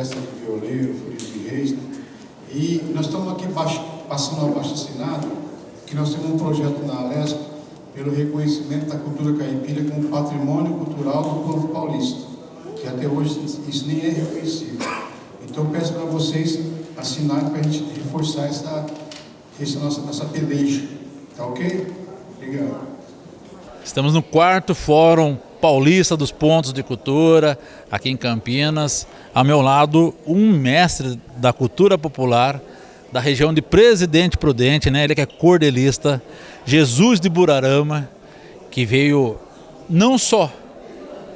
Festa do Violeiro, Folia de Reis. E nós estamos aqui passando um abaixo-assinado, que nós temos um projeto na Alesp pelo reconhecimento da cultura caipira como patrimônio cultural do povo paulista, que até hoje isso nem é reconhecido. Então eu peço para vocês assinarem para a gente reforçar essa nossa peleja. Tá ok? Obrigado. Estamos no 4º Fórum Paulista dos Pontos de Cultura, aqui em Campinas. Ao meu lado, um mestre da cultura popular, da região de Presidente Prudente, né? Ele que é cordelista, Jesus de Burarama, que veio não só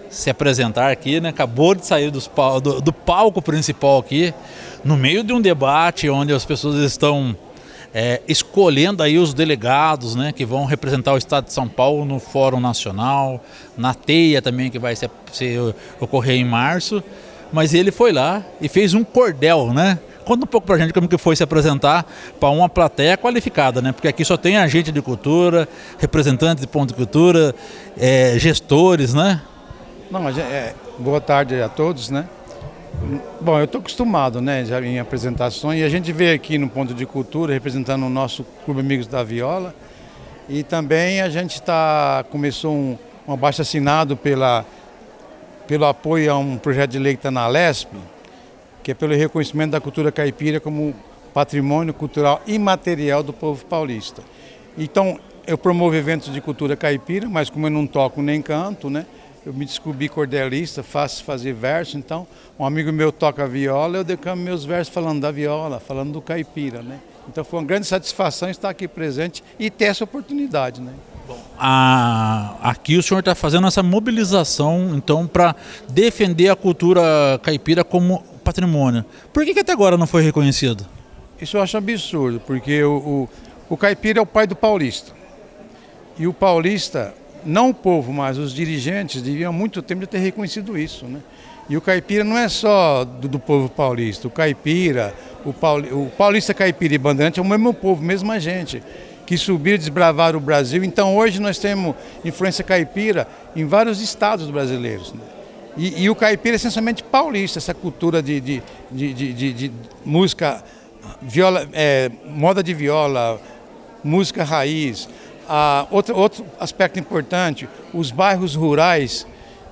se apresentar aqui, né? Acabou de sair do palco principal aqui, no meio de um debate onde as pessoas estão escolhendo aí os delegados, né, que vão representar o Estado de São Paulo no Fórum Nacional, na TEIA também, que vai ocorrer em março. Mas ele foi lá e fez um cordel, né? Conta um pouco pra gente como que foi se apresentar para uma plateia qualificada, né? Porque aqui só tem agente de cultura, representantes de ponto de cultura, gestores, né? Não, boa tarde a todos, né? Bom, eu estou acostumado, né, já em apresentações, e a gente veio aqui no Ponto de Cultura representando o nosso Clube Amigos da Viola, e também a gente começou um abaixo-assinado pelo apoio a um projeto de lei que está na Alesp, que é pelo reconhecimento da cultura caipira como patrimônio cultural imaterial do povo paulista. Então, eu promovo eventos de cultura caipira, mas como eu não toco nem canto, né? Eu me descobri cordelista, faço fazer verso, então um amigo meu toca viola, eu decamo meus versos falando da viola, falando do caipira, né? Então foi uma grande satisfação estar aqui presente e ter essa oportunidade, né? Bom, aqui o senhor está fazendo essa mobilização, então, para defender a cultura caipira como patrimônio. Por que até agora não foi reconhecido? Isso eu acho absurdo, porque o caipira é o pai do paulista. E o paulista, não o povo, mas os dirigentes deviam há muito tempo ter reconhecido isso, né? E o caipira não é só do povo paulista. O caipira, o paulista caipira e bandeirante é o mesmo povo, mesma gente, que subiram e desbravaram o Brasil. Então hoje nós temos influência caipira em vários estados brasileiros, né? E o caipira é essencialmente paulista, essa cultura de música, viola, moda de viola, música raiz. Outro aspecto importante, os bairros rurais,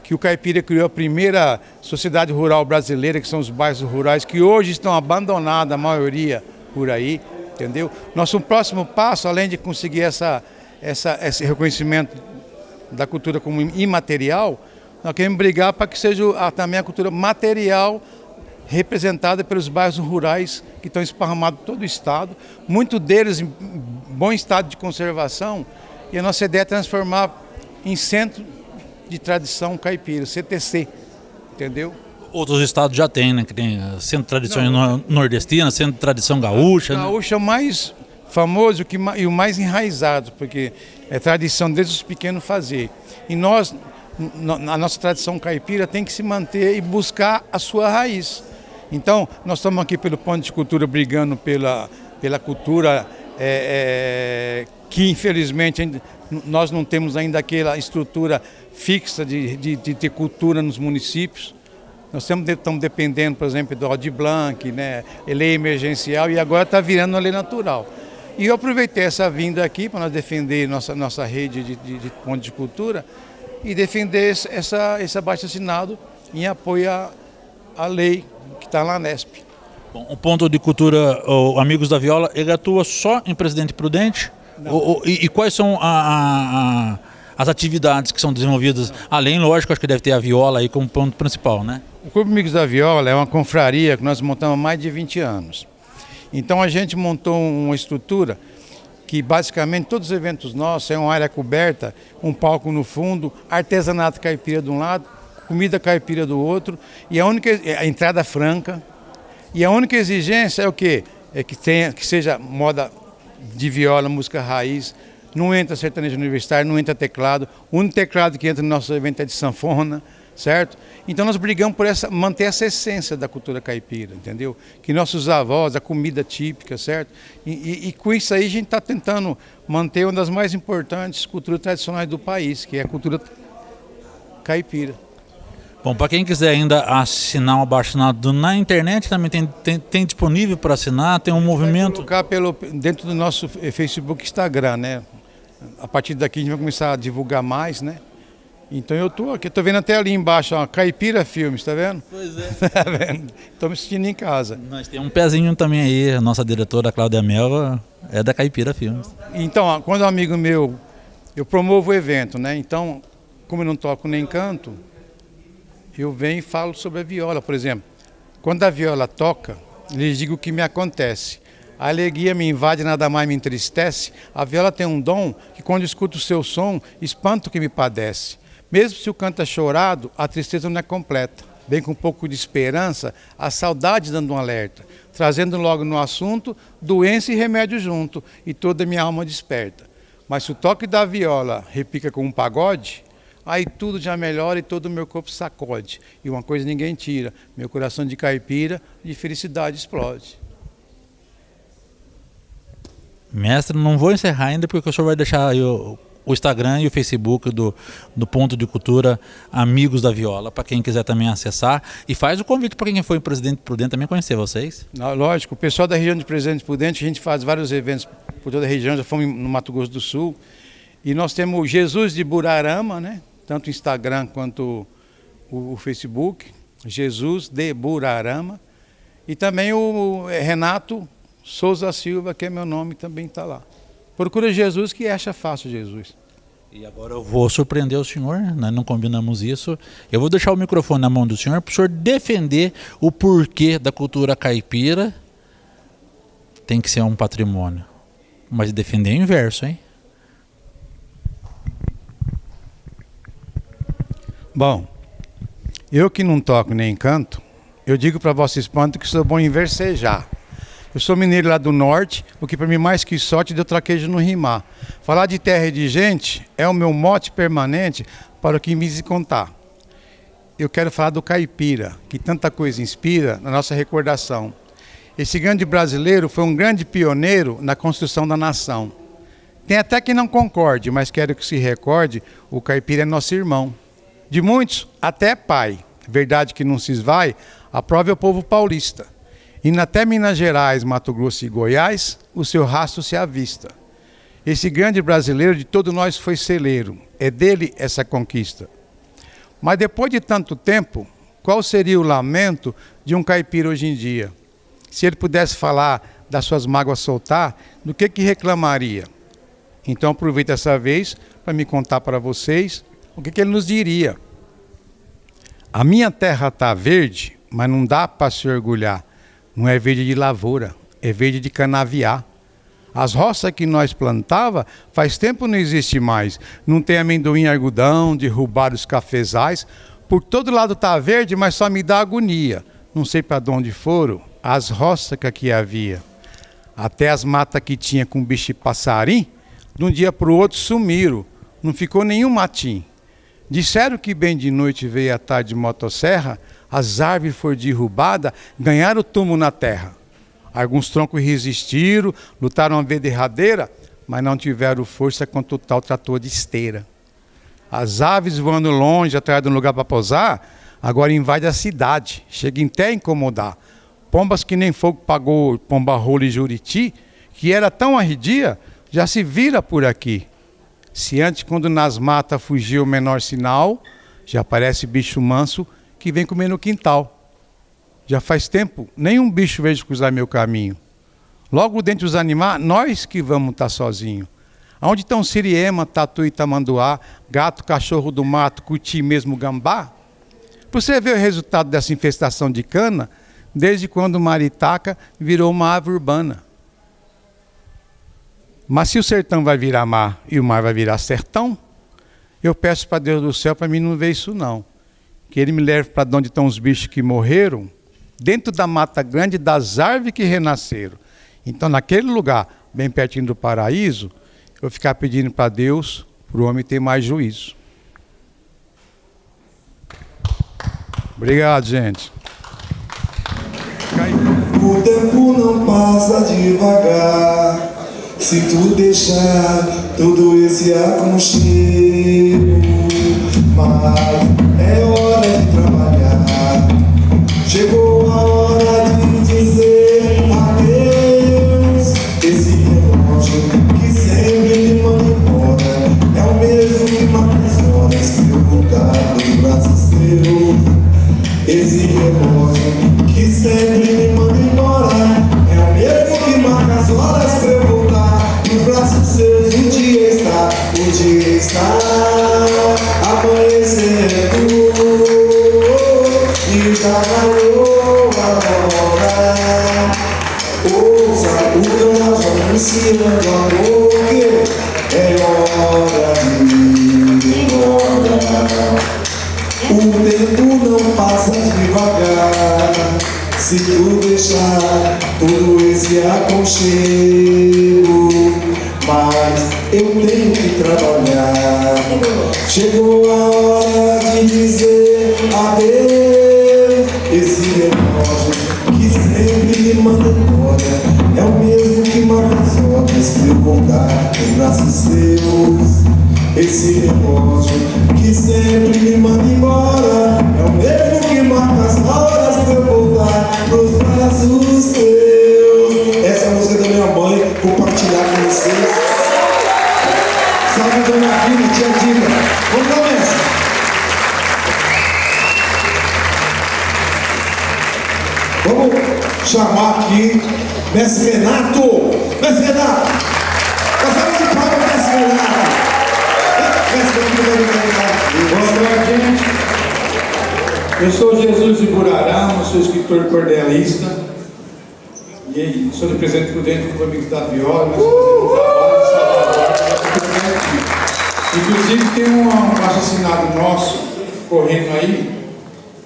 que o caipira criou a primeira sociedade rural brasileira, que são os bairros rurais, que hoje estão abandonados, a maioria por aí, entendeu? Nosso próximo passo, além de conseguir esse reconhecimento da cultura como imaterial, nós queremos brigar para que seja também a cultura material representada pelos bairros rurais que estão esparramados por todo o estado, muitos deles em bom estado de conservação, e a nossa ideia é transformar em centro de tradição caipira, CTC, entendeu? Outros estados já têm, né? Que tem centro de tradição nordestina, centro de tradição gaúcha. Gaúcha é o mais famoso e o mais enraizado, porque é tradição desde os pequenos fazer. E nós, a nossa tradição caipira tem que se manter e buscar a sua raiz. Então, nós estamos aqui pelo Ponto de Cultura brigando pela cultura que, infelizmente, nós não temos ainda aquela estrutura fixa de ter cultura nos municípios. Nós estamos dependendo, por exemplo, do Aldir Blanc, né, lei emergencial, e agora está virando uma lei natural. E eu aproveitei essa vinda aqui para nós defender nossa rede de Ponto de Cultura e defender esse abaixo-assinado em apoio à lei que está lá na Nesp. Bom, o Ponto de Cultura, Amigos da Viola, ele atua só em Presidente Prudente? E quais são as atividades que são desenvolvidas? Além, lógico, acho que deve ter a viola aí como ponto principal, né? O Clube Amigos da Viola é uma confraria que nós montamos há mais de 20 anos. Então a gente montou uma estrutura que basicamente todos os eventos nossos é uma área coberta, um palco no fundo, artesanato caipira de um lado, comida caipira do outro, e a entrada franca. E a única exigência é o quê? É que seja moda de viola, música raiz, não entra sertanejo universitário, não entra teclado. O único teclado que entra no nosso evento é de sanfona, certo? Então nós brigamos por manter essa essência da cultura caipira, entendeu? Que nossos avós, a comida típica, certo? E com isso aí a gente está tentando manter uma das mais importantes culturas tradicionais do país, que é a cultura caipira. Bom, para quem quiser ainda assinar o abaixo-assinado na internet, também tem disponível para assinar, tem um movimento... Vai colocar dentro do nosso Facebook e Instagram, né? A partir daqui a gente vai começar a divulgar mais, né? Então eu tô aqui, tô vendo até ali embaixo, ó, Caipira Filmes, tá vendo? Pois é. Tá vendo? Tô me assistindo em casa. Nós temos um pezinho também aí, a nossa diretora Cláudia Melva é da Caipira Filmes. Então, ó, quando um amigo meu, eu promovo o evento, né? Então, como eu não toco nem canto, eu venho e falo sobre a viola, por exemplo. Quando a viola toca, lhes digo o que me acontece. A alegria me invade, nada mais me entristece. A viola tem um dom que quando escuto o seu som, espanta o que me padece. Mesmo se o canto é chorado, a tristeza não é completa. Vem com um pouco de esperança, a saudade dando um alerta. Trazendo logo no assunto, doença e remédio junto, e toda minha alma desperta. Mas se o toque da viola repica com um pagode, aí tudo já melhora e todo o meu corpo sacode. E uma coisa ninguém tira, meu coração de caipira, de felicidade explode. Mestre, não vou encerrar ainda porque o senhor vai deixar aí o Instagram e o Facebook do Ponto de Cultura Amigos da Viola, para quem quiser também acessar. E faz o convite para quem foi em Presidente Prudente também conhecer vocês. Não, lógico, o pessoal da região de Presidente Prudente, a gente faz vários eventos por toda a região, já fomos no Mato Grosso do Sul. E nós temos o Jesus de Burarama, né? Tanto o Instagram quanto o Facebook, Jesus de Burarama. E também o Renato Souza Silva, que é meu nome, também está lá. Procura Jesus que acha fácil Jesus. E agora eu vou surpreender o senhor, nós não combinamos isso. Eu vou deixar o microfone na mão do senhor para o senhor defender o porquê da cultura caipira tem que ser um patrimônio. Mas defender é o inverso, hein? Bom, eu que não toco nem canto, eu digo para vosso espanto que sou bom em versejar. Eu sou mineiro lá do norte, o que para mim mais que sorte deu traquejo no rimar. Falar de terra e de gente é o meu mote permanente para o que me se contar. Eu quero falar do caipira, que tanta coisa inspira na nossa recordação. Esse grande brasileiro foi um grande pioneiro na construção da nação. Tem até quem não concorde, mas quero que se recorde, o caipira é nosso irmão. De muitos, até pai. Verdade que não se esvai, a prova é o povo paulista. Indo até Minas Gerais, Mato Grosso e Goiás, o seu rastro se avista. Esse grande brasileiro de todos nós foi celeiro. É dele essa conquista. Mas depois de tanto tempo, qual seria o lamento de um caipira hoje em dia? Se ele pudesse falar das suas mágoas soltar, do que reclamaria? Então aproveito essa vez para me contar para vocês o que ele nos diria. A minha terra está verde, mas não dá para se orgulhar. Não é verde de lavoura, é verde de canaviar. As roças que nós plantava, faz tempo não existe mais. Não tem amendoim e algodão, derrubar os cafezais. Por todo lado está verde, mas só me dá agonia. Não sei para onde foram as roças que aqui havia. Até as matas que tinha com bicho e passarim, de um dia para o outro sumiram. Não ficou nenhum matim. Disseram que bem de noite veio a tarde de motosserra, as árvores foram derrubadas, ganharam o túmulo na terra. Alguns troncos resistiram, lutaram a ver derradeira, mas não tiveram força contra o tal trator de esteira. As aves voando longe, atrás de um lugar para pousar, agora invadem a cidade, chegam até a incomodar. Pombas que nem fogo pagou Pomba-Rola e Juriti, que era tão arredia, já se vira por aqui. Se antes, quando nas matas fugia o menor sinal, já aparece bicho manso que vem comer no quintal. Já faz tempo, nenhum bicho vejo cruzar meu caminho. Logo dentre os animais, nós que vamos estar sozinhos. Aonde estão siriema, tatu e tamanduá, gato, cachorro do mato, cuti mesmo gambá? Você vê o resultado dessa infestação de cana, desde quando o maritaca virou uma árvore urbana. Mas se o sertão vai virar mar e o mar vai virar sertão, eu peço para Deus do céu para mim não ver isso não. Que Ele me leve para onde estão os bichos que morreram, dentro da mata grande das árvores que renasceram. Então naquele lugar, bem pertinho do paraíso, eu vou ficar pedindo para Deus, para o homem ter mais juízo. Obrigado, gente. O tempo não passa devagar, se tu deixar todo esse aconchego, mas é hora de trabalhar. anunciando amor que é hora de ir embora. O tempo não passa devagar se tu deixar todo esse aconchego. Mas eu tenho que trabalhar. Chegou a hora de dizer adeus. Esse relógio que sempre me manda embora é o mesmo que marca as horas pra eu voltar em braços seus. Esse relógio que sempre me manda embora é o mesmo que marca as horas pra eu voltar pros braços teus. Essa é a música da minha mãe, compartilhar com vocês. Salve, dona Vina, tia Dina. Vamos começar. Vamos chamar aqui Mestre Renato. Mestre Renato. Passamos de palma, Mestre Renato. Boa tarde, gente. Eu sou Jesus de Burarama, sou escritor cordelista e sou representante prudente do Amigo da Viola, mas fazendo um trabalho em Salvador. Inclusive tem um abaixo-assinado nosso correndo aí,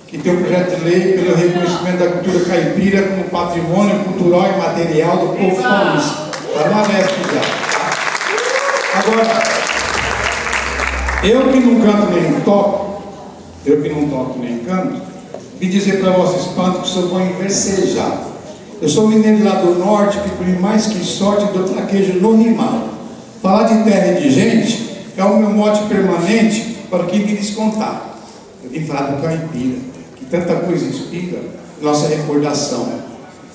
que tem um projeto de lei pelo reconhecimento da cultura caipira como patrimônio cultural e material do povo paulista. Está na leste já. Agora, eu que não canto nem toco, nem canto, vim dizer para vocês quanto que sou bom em versejar. Eu sou mineiro lá do norte, que por mais que sorte do traquejo no rimado. Falar de terra e de gente é o meu mote permanente para o que me descontar. Eu vim falar do caipira, que tanta coisa inspira nossa recordação.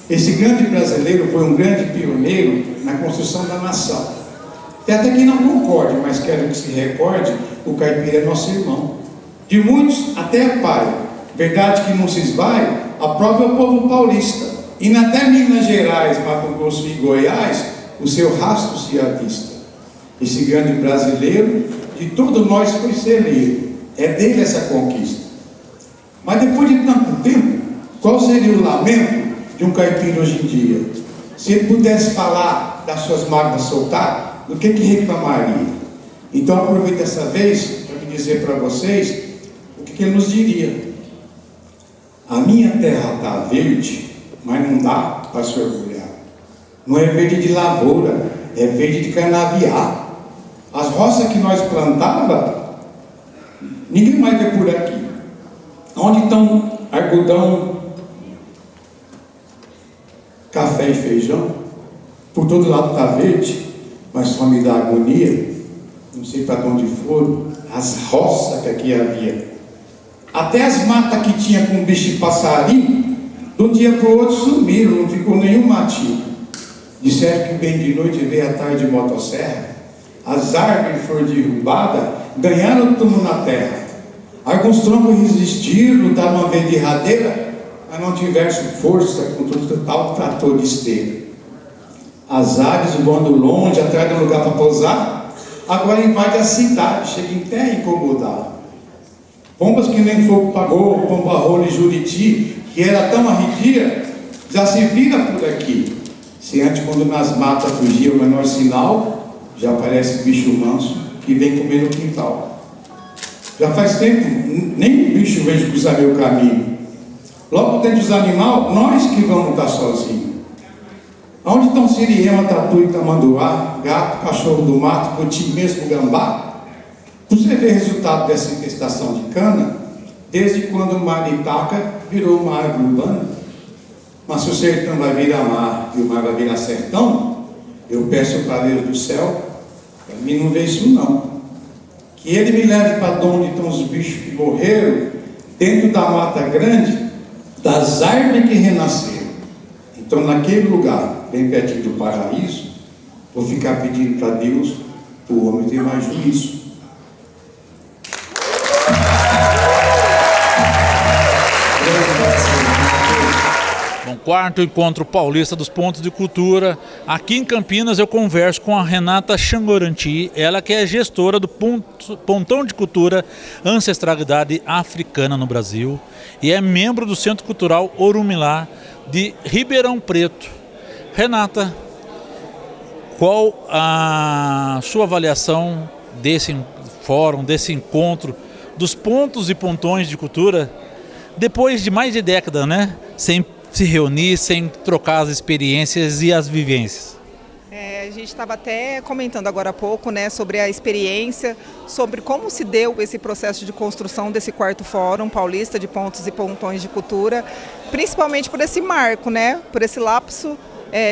Esse grande brasileiro foi um grande pioneiro na construção da nação. Tem até quem não concorde, mas quero que se recorde, o caipira é nosso irmão. De muitos, até é pai. Verdade que não se esvai, a prova é o povo paulista. E até Minas Gerais, Mato Grosso e Goiás, o seu rastro se avista. Esse grande brasileiro, de todo nós foi celeiro. É dele essa conquista. Mas depois de tanto tempo, qual seria o lamento de um caipira hoje em dia? Se ele pudesse falar das suas mágoas soltar, do que reclamaria? Então aproveito essa vez para me dizer para vocês o que ele nos diria. A minha terra está verde, mas não dá para se orgulhar. Não é verde de lavoura, é verde de canaviar. As roças que nós plantava, ninguém mais vê por aqui. Onde estão algodão, café e feijão? Por todo lado está verde, mas só me dá agonia. Não sei para onde foram as roças que aqui havia. Até as matas que tinha com bicho e passarinho, de um dia para o outro sumiram, não ficou nenhum matinho. Disseram que bem de noite veio a tarde de motosserra. As árvores foram derrubadas, ganharam tudo na terra. Alguns troncos resistiram, lutaram uma vez de radeira, mas não tiveram força contra o tal trator de esteira. As aves voando longe, atrás de um lugar para pousar, agora invade a cidade, chega em terra incomodar. Pombas que nem fogo pagou, pomba rola e juriti, que era tão arredia, já se vira por aqui. Se antes, quando nas matas fugia o menor sinal, já aparece bicho manso que vem comer no quintal. Já faz tempo, nem bicho vem cruzar meu caminho. Logo dentro dos animais, nós que vamos estar sozinhos. Onde estão siriema, tatu e tamanduá, gato, cachorro do mato, cotim mesmo, gambá? Você vê o resultado dessa infestação de cana, desde quando o maritaca virou uma árvore urbana. Mas se o sertão vai virar mar e o mar vai virar sertão, eu peço para Deus do céu, para mim não vê isso não. Que ele me leve para onde estão os bichos que morreram, dentro da mata grande, das árvores que renasceram. Então naquele lugar, bem pertinho do paraíso, vou ficar pedindo para Deus, o homem ter mais juízo. Bom, quarto encontro paulista dos pontos de cultura. Aqui em Campinas eu converso com a Renata Changoranti, ela que é gestora do Pontão de Cultura Ancestralidade Africana no Brasil e é membro do Centro Cultural Orumilá de Ribeirão Preto. Renata, Qual a sua avaliação desse fórum, desse encontro, dos pontos e pontões de cultura, depois de mais de década, né? Sem se reunir, sem trocar as experiências e as vivências? A gente estava até comentando agora há pouco, né, sobre a experiência, sobre como se deu esse processo de construção desse quarto Fórum Paulista de Pontos e Pontões de Cultura, principalmente por esse marco, né, por esse lapso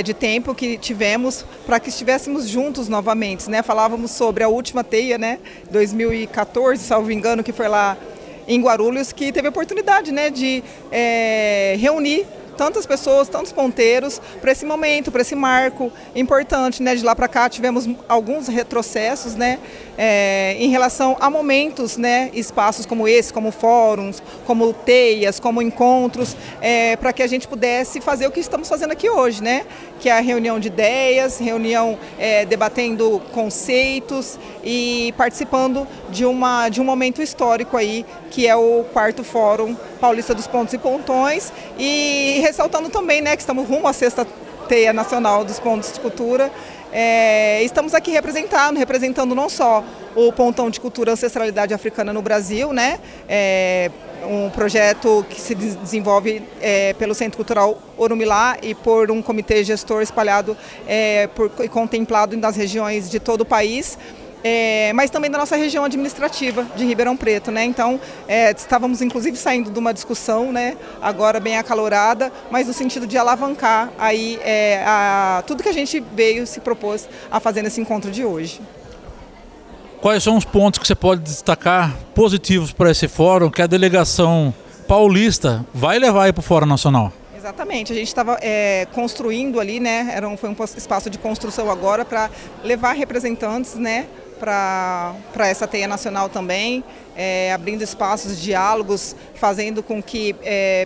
de tempo que tivemos para que estivéssemos juntos novamente, né? Falávamos sobre a última teia, né, 2014, salvo engano, que foi lá em Guarulhos, que teve a oportunidade, né, de reunir tantas pessoas, tantos ponteiros para esse momento, para esse marco importante, né? De lá para cá tivemos alguns retrocessos, né? Em relação a momentos, né? Espaços como esse, como fóruns, como teias, como encontros, para que a gente pudesse fazer o que estamos fazendo aqui hoje, né? Que é a reunião de ideias, reunião debatendo conceitos e participando de um momento histórico aí, que é o quarto Fórum Paulista dos Pontos e Pontões, e ressaltando também, né, que estamos rumo à sexta Teia Nacional dos Pontos de Cultura. Estamos aqui representando não só o Pontão de Cultura Ancestralidade Africana no Brasil, né? Um projeto que se desenvolve pelo Centro Cultural Orumilá e por um comitê gestor espalhado e contemplado nas regiões de todo o país. Mas também da nossa região administrativa de Ribeirão Preto, né? Então, estávamos inclusive saindo de uma discussão, né, agora bem acalorada, mas no sentido de alavancar aí tudo que a gente se propôs a fazer nesse encontro de hoje. Quais são os pontos que você pode destacar positivos para esse fórum que a delegação paulista vai levar aí para o Fórum Nacional? Exatamente, a gente estava construindo ali, né? Foi um espaço de construção agora para levar representantes, né, para essa teia nacional também, abrindo espaços de diálogos, fazendo com que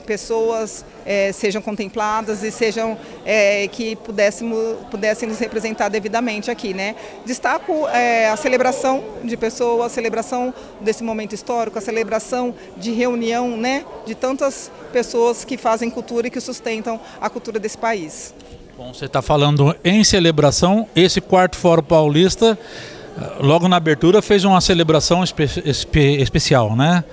pessoas sejam contempladas e sejam que pudessem nos representar devidamente aqui, né? Destaco a celebração de pessoas, a celebração desse momento histórico, a celebração de reunião, né, de tantas pessoas que fazem cultura e que sustentam a cultura desse país. Bom, você está falando em celebração, esse quarto Fórum Paulista, logo na abertura, fez uma celebração especial, né?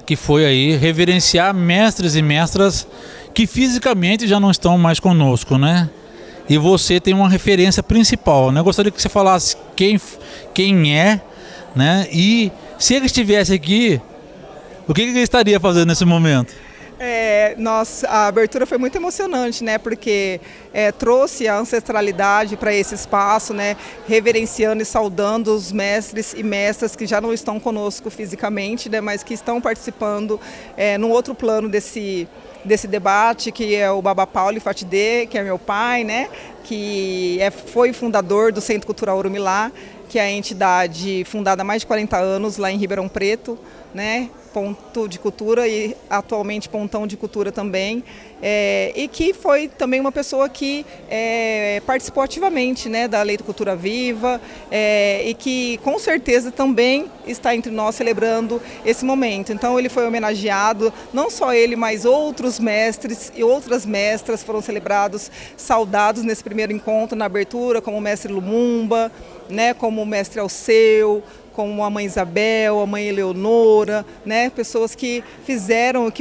Que foi aí reverenciar mestres e mestras que fisicamente já não estão mais conosco, né? E você tem uma referência principal, né? Eu gostaria que você falasse quem é, né? E se ele estivesse aqui, o que ele estaria fazendo nesse momento? A abertura foi muito emocionante, né? Porque trouxe a ancestralidade para esse espaço, né? Reverenciando e saudando os mestres e mestras que já não estão conosco fisicamente, né? Mas que estão participando num outro plano desse debate, que é o Baba Paulo Fatidê, que é meu pai, né? Que foi fundador do Centro Cultural Orumilá, que é a entidade fundada há mais de 40 anos lá em Ribeirão Preto, né? Ponto de cultura e atualmente pontão de cultura também, e que foi também uma pessoa que participou ativamente, né, da Lei do Cultura Viva, e que com certeza também está entre nós celebrando esse momento. Então ele foi homenageado, não só ele, mas outros mestres e outras mestras foram celebrados, saudados nesse primeiro encontro, na abertura, como o mestre Lumumba, né, como o mestre Alceu, como a mãe Isabel, a mãe Eleonora, né, pessoas que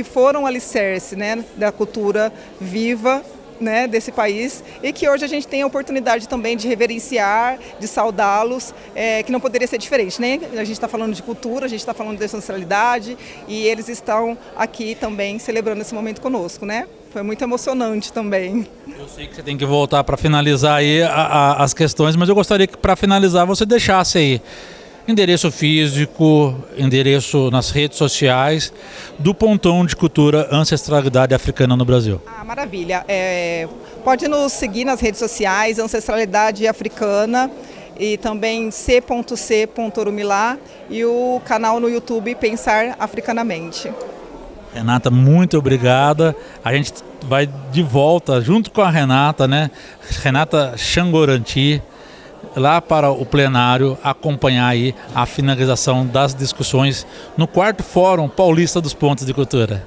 foram alicerce, né, da cultura viva, né, desse país, e que hoje a gente tem a oportunidade também de reverenciar, de saudá-los, que não poderia ser diferente, né? A gente está falando de cultura, a gente está falando de ancestralidade, e eles estão aqui também celebrando esse momento conosco, né? Foi muito emocionante também. Eu sei que você tem que voltar para finalizar aí as questões, mas eu gostaria que para finalizar você deixasse aí endereço físico, endereço nas redes sociais do Pontão de Cultura Ancestralidade Africana no Brasil. Maravilha. Pode nos seguir nas redes sociais, Ancestralidade Africana, e também c.c.orumilá, e o canal no YouTube Pensar Africanamente. Renata, muito obrigada. A gente vai de volta junto com a Renata, né? Renata Xangoranti, lá para o plenário, acompanhar aí a finalização das discussões no quarto Fórum Paulista dos Pontos de Cultura.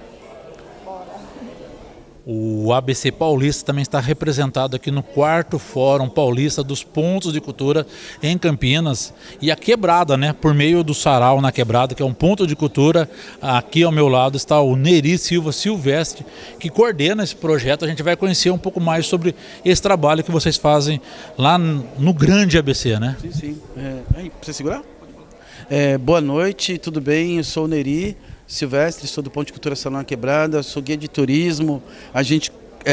O ABC Paulista também está representado aqui no 4º Fórum Paulista dos Pontos de Cultura em Campinas. E a Quebrada, né, por meio do Sarau na Quebrada, que é um ponto de cultura. Aqui ao meu lado está o Neri Silva Silvestre, que coordena esse projeto. A gente vai conhecer um pouco mais sobre esse trabalho que vocês fazem lá no grande ABC, né? Sim, sim. Precisa segurar? Boa noite, tudo bem? Eu sou o Neri Silvestre, sou do Ponto de Cultura Salão Quebrada, sou guia de turismo, agente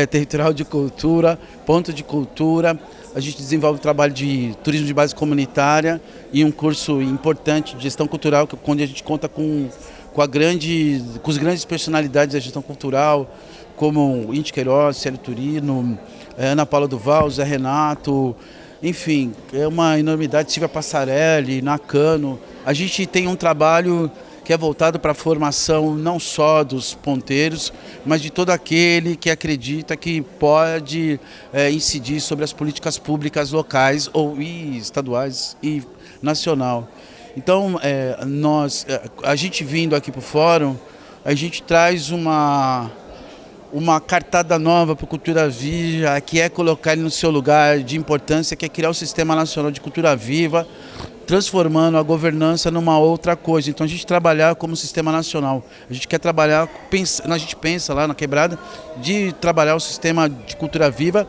territorial de cultura, ponto de cultura. A gente desenvolve o trabalho de turismo de base comunitária e um curso importante de gestão cultural, onde a gente conta com as grandes personalidades da gestão cultural, como Índio Queiroz, Célio Turino, Ana Paula Duval, Zé Renato, enfim, é uma enormidade, Silvia Passarelli, Nakano. A gente tem um trabalho que é voltado para a formação não só dos ponteiros, mas de todo aquele que acredita que pode incidir sobre as políticas públicas locais e estaduais e nacional. Então, a gente vindo aqui para o fórum, a gente traz uma cartada nova para a Cultura Viva, que é colocar ele no seu lugar de importância, que é criar o Sistema Nacional de Cultura Viva, transformando a governança numa outra coisa. Então a gente trabalhar como sistema nacional. A gente quer trabalhar, a gente pensa lá na Quebrada, de trabalhar o sistema de cultura viva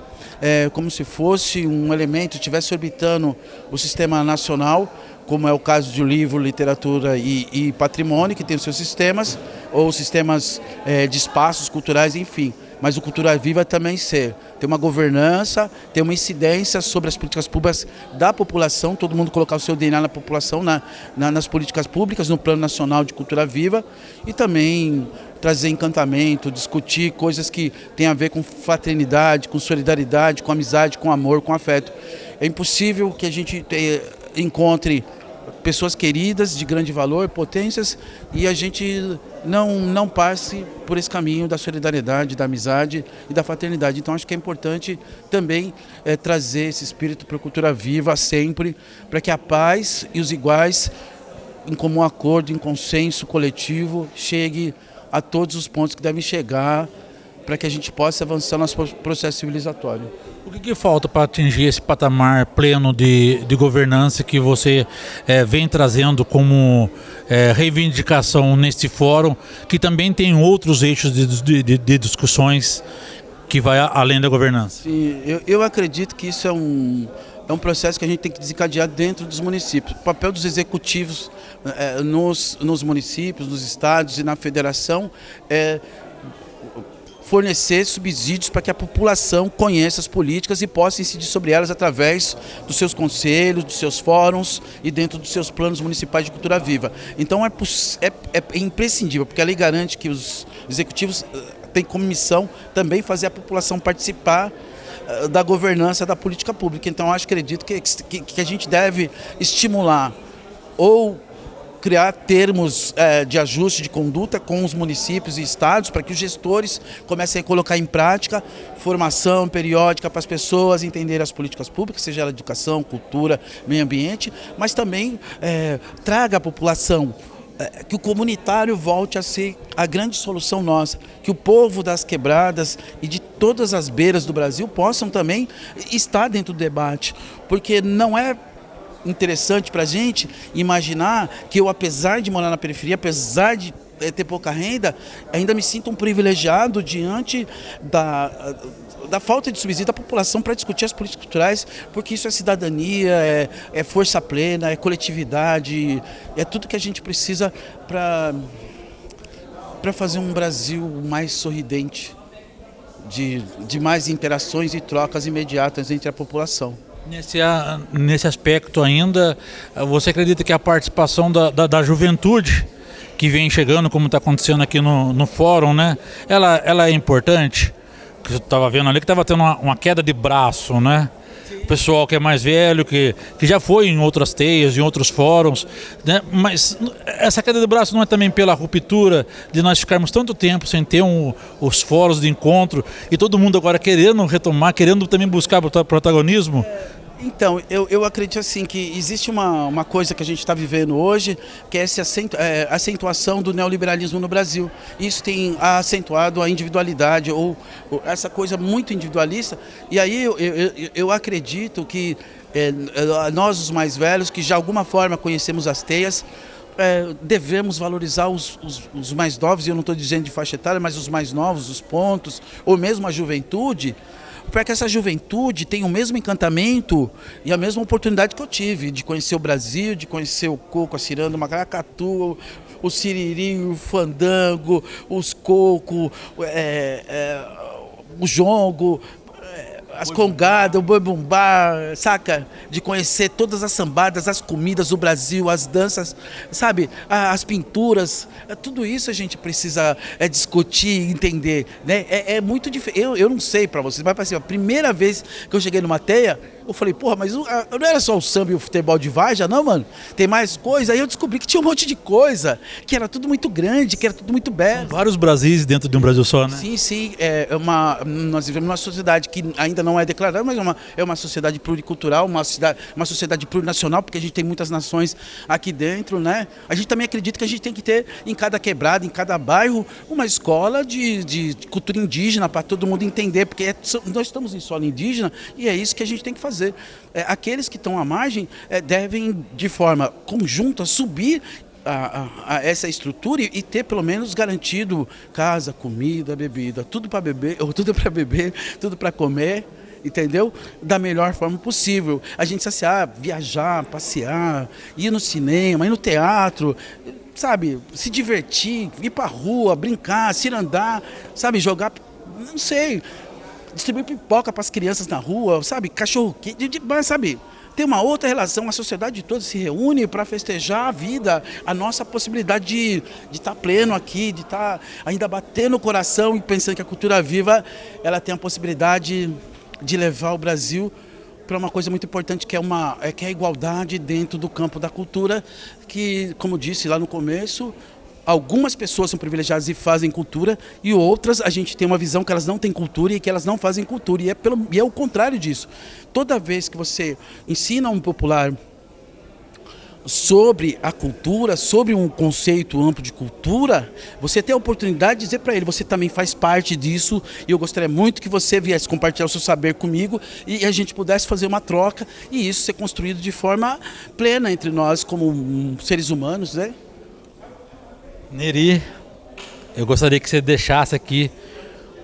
como se fosse um elemento, estivesse orbitando o sistema nacional, como é o caso de livro, literatura e patrimônio, que tem os seus sistemas, ou sistemas de espaços culturais, enfim. Mas o Cultura Viva também tem uma governança, tem uma incidência sobre as políticas públicas da população, todo mundo colocar o seu DNA na população, nas políticas públicas, no Plano Nacional de Cultura Viva, e também trazer encantamento, discutir coisas que têm a ver com fraternidade, com solidariedade, com amizade, com amor, com afeto. É impossível que a gente encontre pessoas queridas, de grande valor, potências, e a gente não passe por esse caminho da solidariedade, da amizade e da fraternidade. Então acho que é importante também trazer esse espírito para a Cultura Viva sempre, para que a paz e os iguais, em comum acordo, em consenso coletivo, chegue a todos os pontos que devem chegar, para que a gente possa avançar no nosso processo civilizatório. O que falta para atingir esse patamar pleno de governança que você vem trazendo como reivindicação neste fórum, que também tem outros eixos de discussões que vai além da governança? Sim, eu acredito que isso é um processo que a gente tem que desencadear dentro dos municípios. O papel dos executivos nos municípios, nos estados e na federação é fornecer subsídios para que a população conheça as políticas e possa incidir sobre elas através dos seus conselhos, dos seus fóruns e dentro dos seus planos municipais de cultura viva. Então é imprescindível, porque a lei garante que os executivos têm como missão também fazer a população participar da governança da política pública. Então acredito que a gente deve estimular ou criar termos de ajuste de conduta com os municípios e estados para que os gestores comecem a colocar em prática formação periódica para as pessoas entenderem as políticas públicas, seja ela educação, cultura, meio ambiente, mas também traga à população que o comunitário volte a ser a grande solução nossa, que o povo das quebradas e de todas as beiras do Brasil possam também estar dentro do debate, porque não é interessante para a gente imaginar que eu, apesar de morar na periferia, apesar de ter pouca renda, ainda me sinto um privilegiado diante da falta de subsídio da população para discutir as políticas culturais, porque isso é cidadania, é força plena, é coletividade, é tudo que a gente precisa para fazer um Brasil mais sorridente, de mais interações e trocas imediatas entre a população. Nesse aspecto ainda, você acredita que a participação da juventude que vem chegando, como está acontecendo aqui no fórum, né? Ela é importante? Eu estava vendo ali que estava tendo uma queda de braço, né? O pessoal que é mais velho, que já foi em outras teias, em outros fóruns, né? Mas essa queda de braço não é também pela ruptura de nós ficarmos tanto tempo sem ter os fóruns de encontro e todo mundo agora querendo retomar, querendo também buscar protagonismo? Então, eu acredito assim que existe uma coisa que a gente está vivendo hoje, que é essa acentuação do neoliberalismo no Brasil. Isso tem acentuado a individualidade, ou essa coisa muito individualista. E aí eu acredito que nós, os mais velhos, que de alguma forma conhecemos as teias, devemos valorizar os mais novos, e eu não estou dizendo de faixa etária, mas os mais novos, os pontos, ou mesmo a juventude, para que essa juventude tenha o mesmo encantamento e a mesma oportunidade que eu tive de conhecer o Brasil, de conhecer o coco, a ciranda, o maracatu, o siriri, o fandango, os coco, o jongo, as congadas, o boi bumbá, saca? De conhecer todas as sambadas, as comidas do Brasil, as danças, sabe? As pinturas, tudo isso a gente precisa discutir, entender, né? É muito diferente. Eu não sei pra vocês, mas assim, a primeira vez que eu cheguei numa teia, eu falei, porra, mas não era só o samba e o futebol de várzea, não, mano? Tem mais coisa. Aí eu descobri que tinha um monte de coisa, que era tudo muito grande, que era tudo muito belo. São vários Brasis dentro de um Brasil só, né? Sim. Nós vivemos numa sociedade que ainda não é declarada, mas é uma sociedade pluricultural, uma sociedade plurinacional, porque a gente tem muitas nações aqui dentro, né? A gente também acredita que a gente tem que ter em cada quebrada, em cada bairro, uma escola de cultura indígena para todo mundo entender, porque nós estamos em solo indígena e é isso que a gente tem que fazer. Aqueles que estão à margem devem, de forma conjunta, subir a essa estrutura e ter pelo menos garantido casa, comida, bebida, tudo para beber, ou tudo para beber, tudo para comer, entendeu? Da melhor forma possível. A gente saciar, viajar, passear, ir no cinema, ir no teatro, sabe? Se divertir, ir para rua, brincar, cirandar, sabe? Jogar, não sei, distribuir pipoca para as crianças na rua, sabe? Cachorro quente, mas sabe? Tem uma outra relação, a sociedade toda se reúne para festejar a vida, a nossa possibilidade de estar pleno aqui, de estar ainda batendo o coração e pensando que a cultura viva, ela tem a possibilidade de levar o Brasil para uma coisa muito importante, que é a igualdade dentro do campo da cultura, que, como disse lá no começo, algumas pessoas são privilegiadas e fazem cultura, e outras a gente tem uma visão que elas não têm cultura e que elas não fazem cultura, e é o contrário disso. Toda vez que você ensina um popular sobre a cultura, sobre um conceito amplo de cultura, você tem a oportunidade de dizer para ele, você também faz parte disso, e eu gostaria muito que você viesse compartilhar o seu saber comigo e a gente pudesse fazer uma troca, e isso ser construído de forma plena entre nós como seres humanos, né? Neri, eu gostaria que você deixasse aqui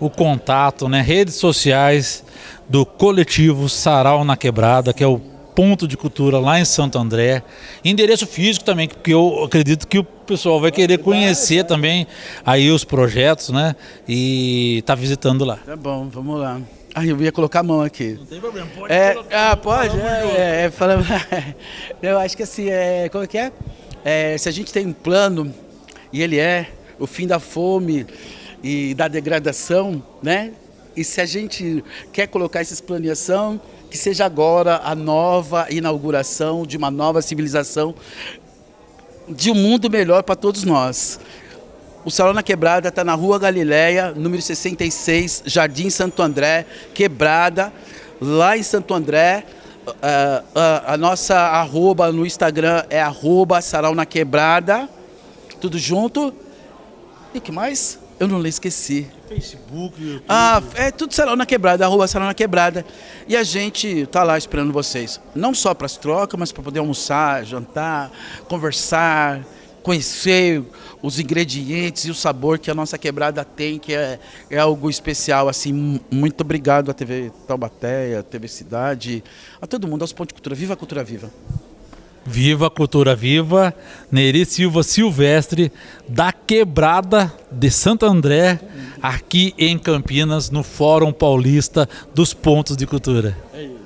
o contato, né, redes sociais do coletivo Sarau na Quebrada, que é o ponto de cultura lá em Santo André. Endereço físico também, porque eu acredito que o pessoal vai querer conhecer também aí os projetos, né, e tá visitando lá. Tá bom, vamos lá. Eu ia colocar a mão aqui. Não tem problema, pode colocar. Pode? Eu acho que assim, como é que é? Se a gente tem um plano, e ele é o fim da fome e da degradação, né? E se a gente quer colocar essa planeação, que seja agora a nova inauguração de uma nova civilização, de um mundo melhor para todos nós. O Sarau na Quebrada está na Rua Galileia, número 66, Jardim Santo André, Quebrada, lá em Santo André. A nossa arroba no Instagram é @Sarau na Quebrada. Tudo junto. E que mais? Eu não esqueci. Facebook, YouTube. É tudo Sarau na Quebrada, @Sarau na Quebrada. E a gente tá lá esperando vocês. Não só para as trocas, mas para poder almoçar, jantar, conversar, conhecer os ingredientes e o sabor que a nossa quebrada tem, que é algo especial. Assim, muito obrigado à TV Taubaté, à TV Cidade, a todo mundo, aos Pontos de Cultura. Viva a Cultura Viva! Viva a Cultura Viva, Neri Silva Silvestre, da Quebrada de Santo André, aqui em Campinas, no Fórum Paulista dos Pontos de Cultura. É isso.